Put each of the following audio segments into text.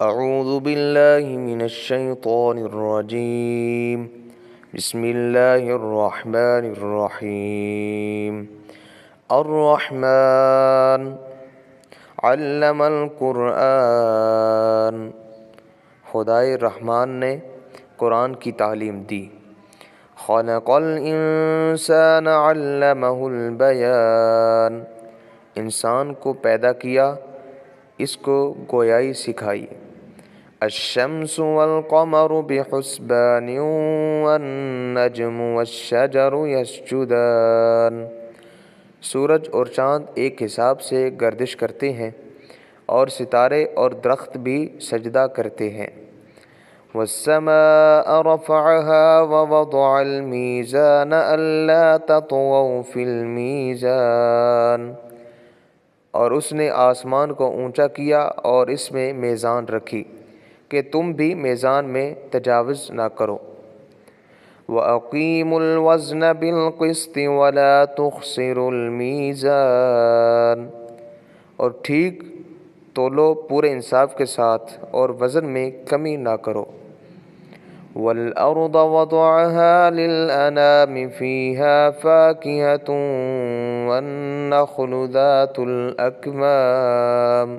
اعوذ باللہ من الشیطان الرجیم بسم اللہ الرحمن الرحیم الرحمن علم القرآن، خدائے رحمان نے قرآن کی تعلیم دی۔ خلق الانسان علمہ البیان، انسان کو پیدا کیا، اس کو گویائی سکھائی۔ الشمس والقمر بحسبان والنجم والشجر یسجدان، سورج اور چاند ایک حساب سے گردش کرتے ہیں اور ستارے اور درخت بھی سجدہ کرتے ہیں۔ والسماء رفعها ووضع الميزان ألا تطغوا في الميزان، اور اس نے آسمان کو اونچا کیا اور اس میں میزان رکھی کہ تم بھی میزان میں تجاوز نہ کرو۔ وَأَقِيمُوا الْوَزْنَ بِالْقِسْطِ وَلَا تُخْسِرُوا الْمِيزَانَ، اور ٹھیک تولو پورے انصاف کے ساتھ اور وزن میں کمی نہ کرو۔ وَالْأَرْضَ وَضَعَهَا لِلْأَنَامِ فِيهَا فَاكِهَةٌ وَالنَّخْلُ ذَاتُ الْأَكْمَامِ،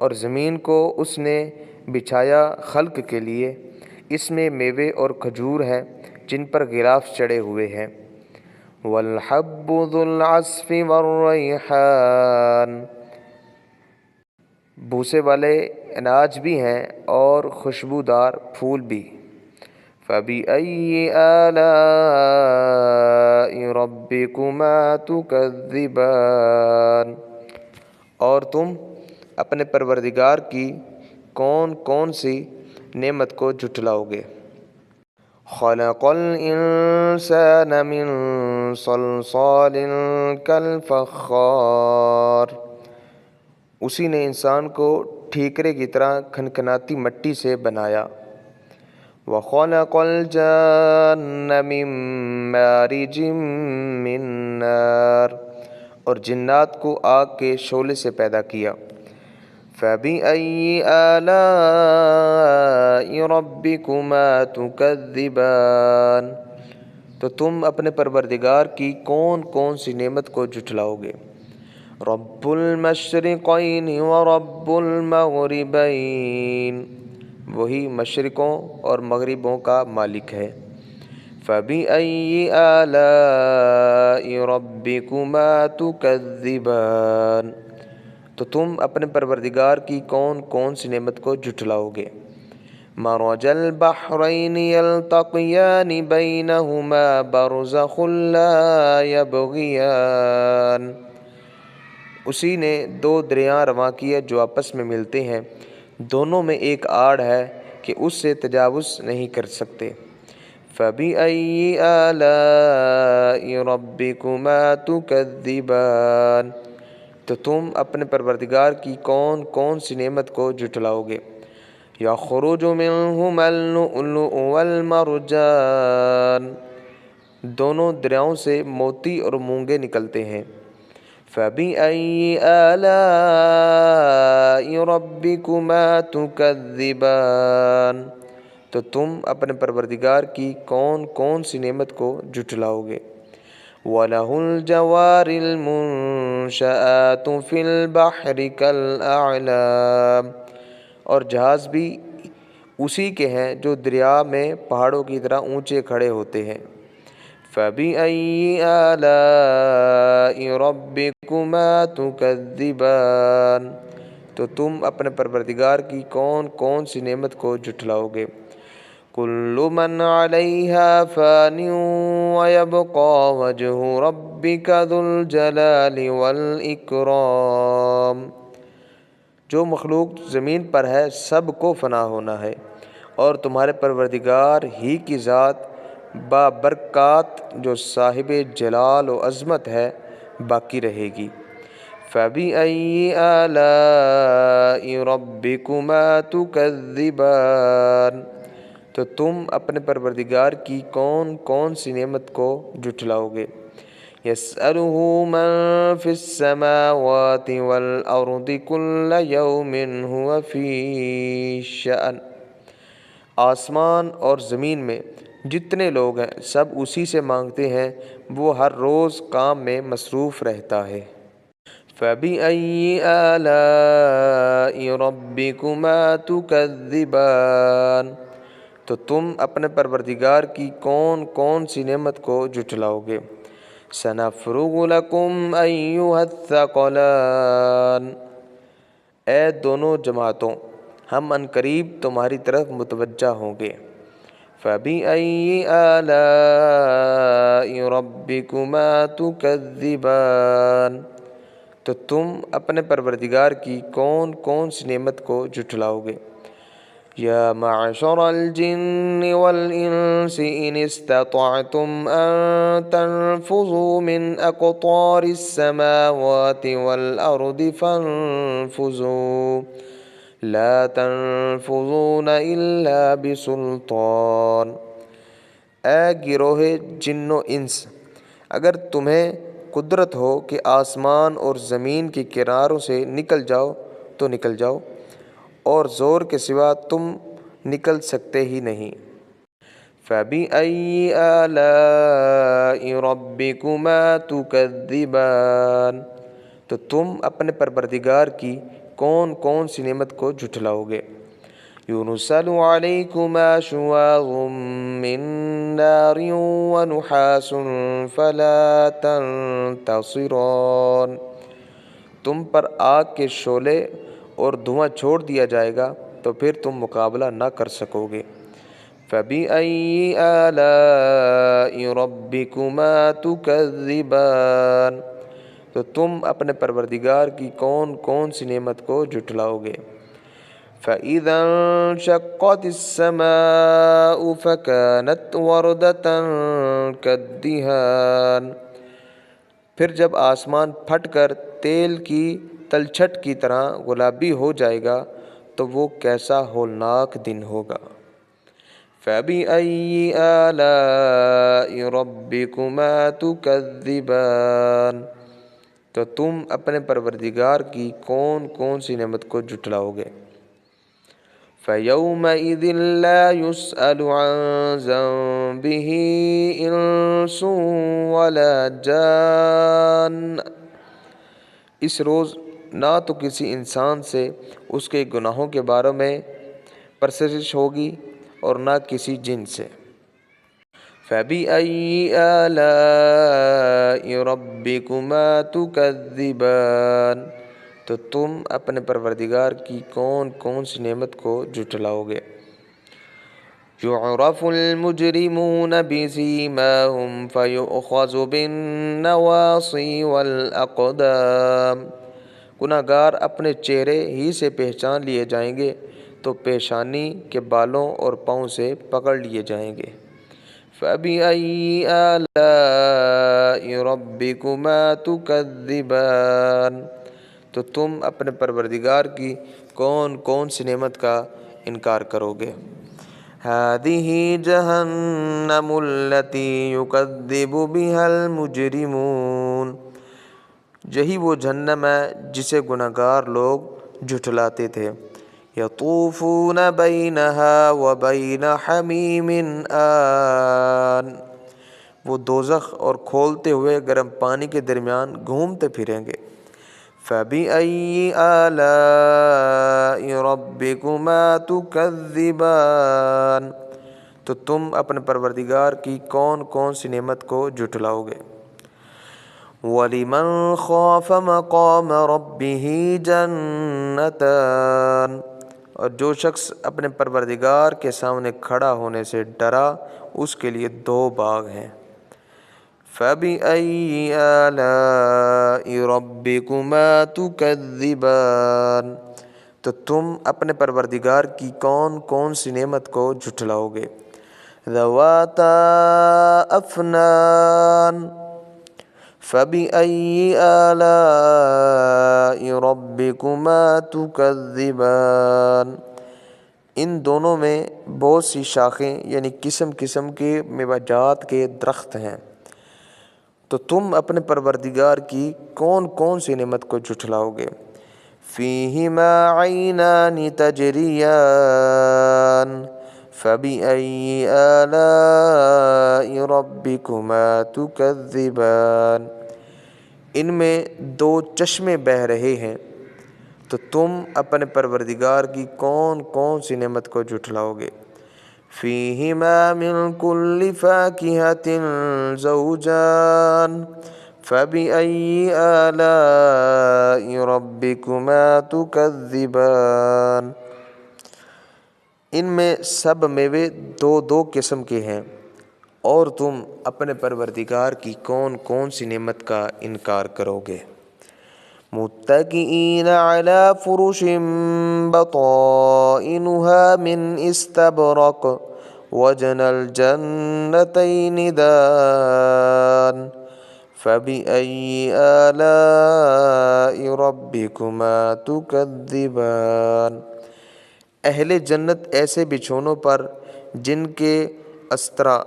اور زمین کو اس نے بچھایا خلق کے لیے، اس میں میوے اور کھجور ہیں جن پر غلاف چڑھے ہوئے ہیں۔ وَالْحَبُّ ذُو الْعَصْفِ وَالرَّيْحَانُ، بوسے والے اناج بھی ہیں اور خوشبودار پھول بھی۔ فَبِأَيِّ آلَاءِ رَبِّكُمَا تُكَذِّبَانِ، اور تم اپنے پروردگار کی کون کون سی نعمت کو جھٹلاؤ گے۔ خلق الانسان من صلصال کالفخار، اسی نے انسان کو ٹھیکرے کی طرح کھنکھناتی مٹی سے بنایا۔ وَخَلَقَ الْجَانَّ مِن مَّارِجٍ مِّن نَّارٍ، اور جنات کو آگ کے شعلے سے پیدا کیا۔ فَبِأَيِّ آلَاءِ رَبِّكُمَا تُكَذِّبَانِ، تو تم اپنے پروردگار کی کون کون سی نعمت کو جھٹلاؤ گے۔ رب المشرقین ورب المغربین، وہی مشرقوں اور مغربوں کا مالک ہے۔ فَبِأَيِّ آلَاءِ رَبِّكُمَا تُكَذِّبَانِ، تو تم اپنے پروردگار کی کون کون سی نعمت کو جھٹلاؤ گے۔ مَرَجَ الْبَحْرَيْنِ يَلْتَقِيَانِ بَيْنَهُمَا بَرْزَخٌ لَا يَبْغِيَانِ، اسی نے دو دریاں رواں کیے جو آپس میں ملتے ہیں، دونوں میں ایک آڑ ہے کہ اس سے تجاوز نہیں کر سکتے۔ فَبِأَيِّ آلَاءِ رَبِّكُمَا تُكَذِّبَانِ، تو تم اپنے پروردگار کی کون کون سی نعمت کو جھٹلاؤ گے۔ يَخْرُجُ مِنْهُمَا اللُّؤْلُؤُ وَالْمَرْجَانُ، دونوں دریاؤں سے موتی اور مونگے نکلتے ہیں۔ فَبِأَيِّ آلَاءِ رَبِّكُمَا تُكَذِّبَانِ، تو تم اپنے پروردگار کی کون کون سی نعمت کو جھٹلاؤ گے۔ وَلَهُ الْجَوَارِ الْمُنشَآتُ فِي الْبَحْرِ كَالْأَعْلَامِ، اور جہاز بھی اسی کے ہیں جو دریا میں پہاڑوں کی طرح اونچے کھڑے ہوتے ہیں۔ فَبِأَيِّ آلَاءِ رَبِّكُمَا تُكَذِّبَانِ، تو تم اپنے پروردگار کی کون کون سی نعمت کو جھٹلاؤ گے۔ كُلُّ مَنْ عَلَيْهَا فَانٍ وَيَبْقَى وَجْهُ رَبِّكَ ذُو الْجَلَالِ وَالْإِكْرَامِ، جو مخلوق زمین پر ہے سب کو فنا ہونا ہے، اور تمہارے پروردگار ہی کی ذات بابرکات جو صاحب جلال و عظمت ہے باقی رہے گی۔ فَبِأَيِّ آلَاءِ رَبِّكُمَا تُكَذِّبَانِ، تو تم اپنے پروردگار کی کون کون سی نعمت کو جھٹلاؤ گے۔ يسأله من في السماوات والأرض كل يوم هو في شأن۔ آسمان اور زمین میں جتنے لوگ ہیں سب اسی سے مانگتے ہیں، وہ ہر روز کام میں مصروف رہتا ہے۔ فَبِأَيِّ آلَاءِ رَبِّكُمَا تُكَذِّبَانِ، تو تم اپنے پروردگار کی کون کون سی نعمت کو جھٹلاؤ گے؟ سَنَفْرُغُ لَكُمْ أَيُّهَا الثَّقَلَانِ، اے دونوں جماعتوں، ہم عنقریب تمہاری طرف متوجہ ہوں گے۔ فَبِأَيِّ آلَاءِ رَبِّكُمَا تُكَذِّبَانِ، تو تم اپنے پروردگار کی کون کون سی نعمت کو جھٹلاؤ گے؟ یا معشر الجن والانس ان استطعتم ان تنفذوا من اقطار السماوات والارض فانفذوا لا تنفذون الا بسلطان۔ اے گروہ جن و انس، اگر تمہیں قدرت ہو کہ آسمان اور زمین کے کناروں سے نکل جاؤ تو نکل جاؤ، اور زور کے سوا تم نکل سکتے ہی نہیں۔ فَبِأَيِّ آلَاءِ رَبِّكُمَا تُكَذِّبَانِ، تو تم اپنے پروردگار کی کون کون سی نعمت کو جھٹلاؤ گے؟ يُرْسَلُ عَلَيْكُمَا شُوَاظٌ مِّن نَّارٍ وَنُحَاسٌ فَلَا تَنتَصِرَانِ، تم پر آگ کے شعلے اور دھواں چھوڑ دیا جائے گا تو پھر تم مقابلہ نہ کر سکو گے۔ فَبِأَيِّ آلَاءِ رَبِّكُمَا تُكَذِّبَانِ، تو تم اپنے پروردگار کی کون کون سی نعمت کو جھٹلاؤ گے؟ فَإِذَا انشَقَّتِ السَّمَاءُ فَكَانَتْ وَرْدَةً كَالدِّهَانِ، پھر جب آسمان پھٹ کر تیل کی تلچھٹ کی طرح گلابی ہو جائے گا تو وہ کیسا ہولناک دن ہوگا۔ فَبِأَيِّ آلَاءِ رَبِّكُمَا تُكَذِّبَانِ، تو تم اپنے پروردگار کی کون کون سی نعمت کو جھٹلاؤ گے؟ فَيَوْمَئِذٍ لَا يُسْأَلُ عَن ذَنبِهِ إِنسٌ وَلَا جَانٌ، اس روز نہ تو کسی انسان سے اس کے گناہوں کے بارے میں پرسش ہوگی اور نہ کسی جن سے۔ فَبِأَيِّ آلَاءِ رَبِّكُمَا تُكَذِّبَانِ، تو تم اپنے پروردگار کی کون کون سی نعمت کو جھٹلاؤ گے؟ يُعْرَفُ الْمُجْرِمُونَ بِسِيمَاهُمْ فَيُؤْخَذُ بِالنَّوَاصِي وَالْأَقْدَامِ، گناہ گار اپنے چہرے ہی سے پہچان لیے جائیں گے تو پیشانی کے بالوں اور پاؤں سے پکڑ لیے جائیں گے۔ فَبِأَيِّ آلَاءِ رَبِّكُمَا تُكَذِّبَانِ، تو تم اپنے پروردگار کی کون کون سی نعمت کا انکار کرو گے؟ هَٰذِهِ جَهَنَّمُ الَّتِي يُكَذِّبُ بِهَا الْمُجْرِمُونَ، یہی وہ جہنم ہے جسے گناہ گار لوگ جھٹلاتے تھے۔ يَطُوفُونَ بَيْنَهَا وَبَيْنَ حَمِيمٍ آنٍ، وہ دوزخ اور کھولتے ہوئے گرم پانی کے درمیان گھومتے پھریں گے۔ فَبِأَيِّ آلَاءِ رَبِّكُمَا تُكَذِّبَانِ، تو تم اپنے پروردگار کی کون کون سی نعمت کو جھٹلاؤ گے؟ وَلِمَنْ خَافَ مَقَامَ رَبِّهِ جَنَّتَانِ، اور جو شخص اپنے پروردگار کے سامنے کھڑا ہونے سے ڈرا اس کے لیے دو باغ ہیں۔ فَبِأَيِّ آلَاءِ رَبِّكُمَا تُكَذِّبَانِ، تو تم اپنے پروردگار کی کون کون سی نعمت کو جھٹلاؤ گے؟ ذَوَاتَا أَفْنَانٍ، فَبِأَيِّ آلَاءِ رَبِّكُمَا تُكَذِّبَانِ، ان دونوں میں بہت سی شاخیں یعنی قسم قسم کے میوہ جات کے درخت ہیں، تو تم اپنے پروردگار کی کون کون سی نعمت کو جھٹلاؤ گے؟ فیہما عینان تجریان فبأئی آلاء ربکما تکذبان، ان میں دو چشمے بہہ رہے ہیں، تو تم اپنے پروردگار کی کون کون سی نعمت کو جھٹلاؤ گے؟ فیہما من کل فاکہۃ زوجان فبأئی آلاء ربکما تکذبان، ان میں سب میوے دو دو قسم کے ہیں، اور تم اپنے پروردگار کی کون کون سی نعمت کا انکار کرو گے؟ متکئین علی فرش بطائنها من استبرق وجنى الجنتین دان فبأئی آلاء ربکما تکذبان، اہل جنت ایسے بچھونوں پر جن کے استرا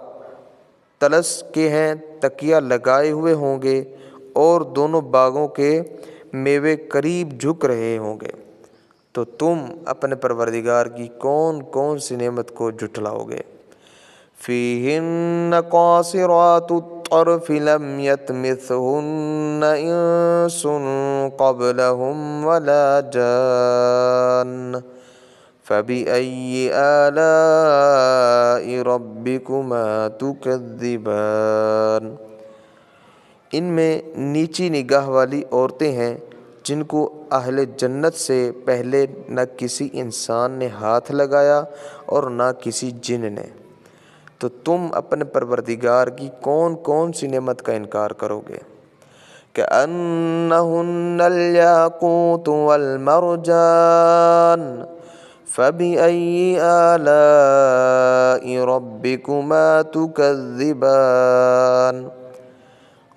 طلس کے ہیں تکیہ لگائے ہوئے ہوں گے، اور دونوں باغوں کے میوے قریب جھک رہے ہوں گے، تو تم اپنے پروردگار کی کون کون سی نعمت کو جھٹلاؤ گے؟ فیہن قاصرات الطرف لم یطمثہن انس قبلہم ولا جان فبأئی آلاء ربکما تکذبان، ان میں نیچی نگاہ والی عورتیں ہیں جن کو اہل جنت سے پہلے نہ کسی انسان نے ہاتھ لگایا اور نہ کسی جن نے، تو تم اپنے پروردگار کی کون کون سی نعمت کا انکار کرو گے؟ کأنہن الیاقوت والمرجان فبأئی آلاء ربکما تکذبان،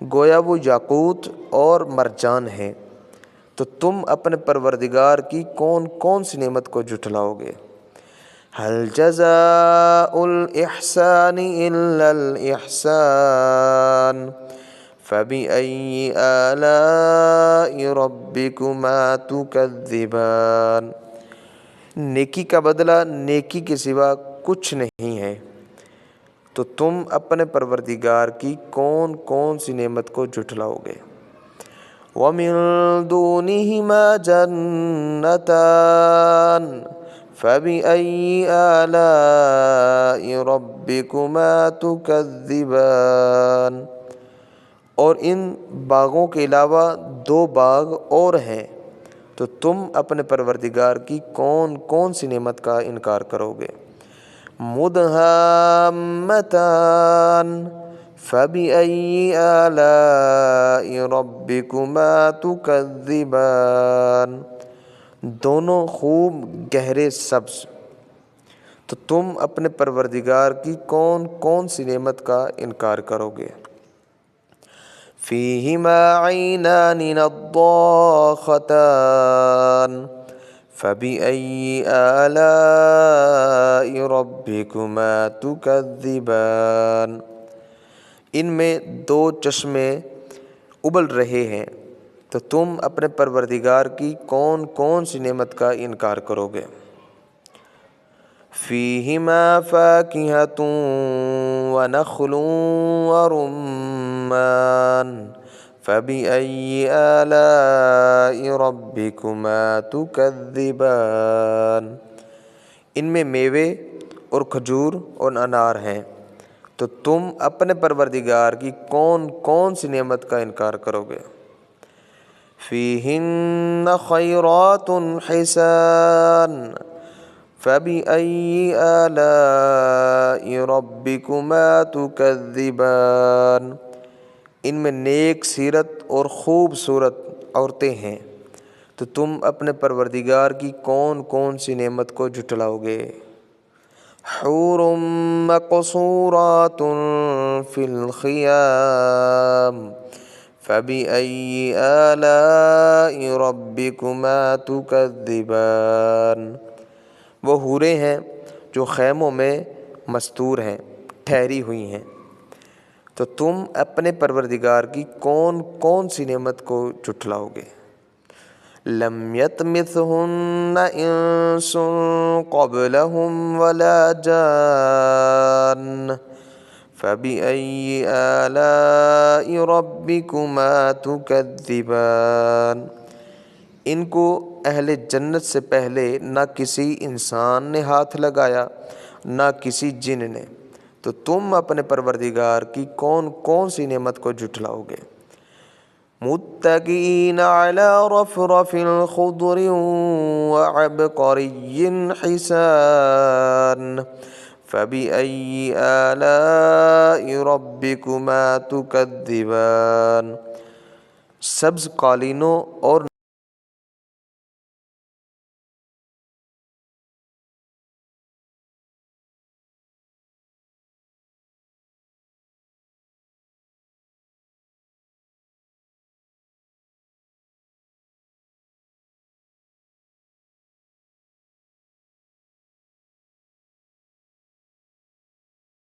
گویا وہ یاقوت اور مرجان ہیں، تو تم اپنے پروردگار کی کون کون سی نعمت کو جھٹلاؤ گے؟ هل جزاء الإحسان إلا الإحسان فبأي آلاء ربكما تكذبان، نیکی کا بدلہ نیکی کے سوا کچھ نہیں ہے، تو تم اپنے پروردگار کی کون کون سی نعمت کو جھٹلاؤ گے؟ وَمِن دُونِهِمَا جَنَّتَانِ فَبِأَيِّ آلَاءِ رَبِّكُمَا تُكَذِّبَانِ، اور ان باغوں کے علاوہ دو باغ اور ہیں، تو تم اپنے پروردگار کی کون کون سی نعمت کا انکار کرو گے؟ مُدْهَامَّتَانِ فَبِأَيِّ آلَاءِ رَبِّكُمَا تُكَذِّبَانِ، دونوں خوب گہرے سبز، تو تم اپنے پروردگار کی کون کون سی نعمت کا انکار کرو گے؟ فیہما عینان نضاختان فبأئی آلاء ربکما تکذبان، ان میں دو چشمے ابل رہے ہیں، تو تم اپنے پروردگار کی کون کون سی نعمت کا انکار کرو گے؟ فیہما فاکہۃ ونخل ورمان فبأئی آلاء ربکما تکذبان، ان میں میوے اور کھجور اور انار ہیں، تو تم اپنے پروردگار کی کون کون سی نعمت کا انکار کرو گے؟ فیہن خیرات حسان فبأئی آلاء ربکما تکذبان، ان میں نیک سیرت اور خوبصورت عورتیں ہیں، تو تم اپنے پروردگار کی کون کون سی نعمت کو جھٹلاؤ گے؟ حور مقصورات فی الخیام فبأئی آلاء ربکما تکذبان، وہ حوریں ہیں جو خیموں میں مستور ہیں، ٹھہری ہوئی ہیں، تو تم اپنے پروردگار کی کون کون سی نعمت کو جھٹلاؤ گے؟ لم یطمثہن انس قبلہم ولا جان فبأي آلاء ربكما تكذبان۔ ان کو اہل جنت سے پہلے نہ کسی انسان نے ہاتھ لگایا نہ کسی جن نے، تو تم اپنے پروردگار کی کون کون سی نعمت کو جھٹلاؤ گے؟ متکئین علی رفرف خضر وعبقری حسان فبأي آلاء ربكما تكذبان۔ سبز قالینوں اور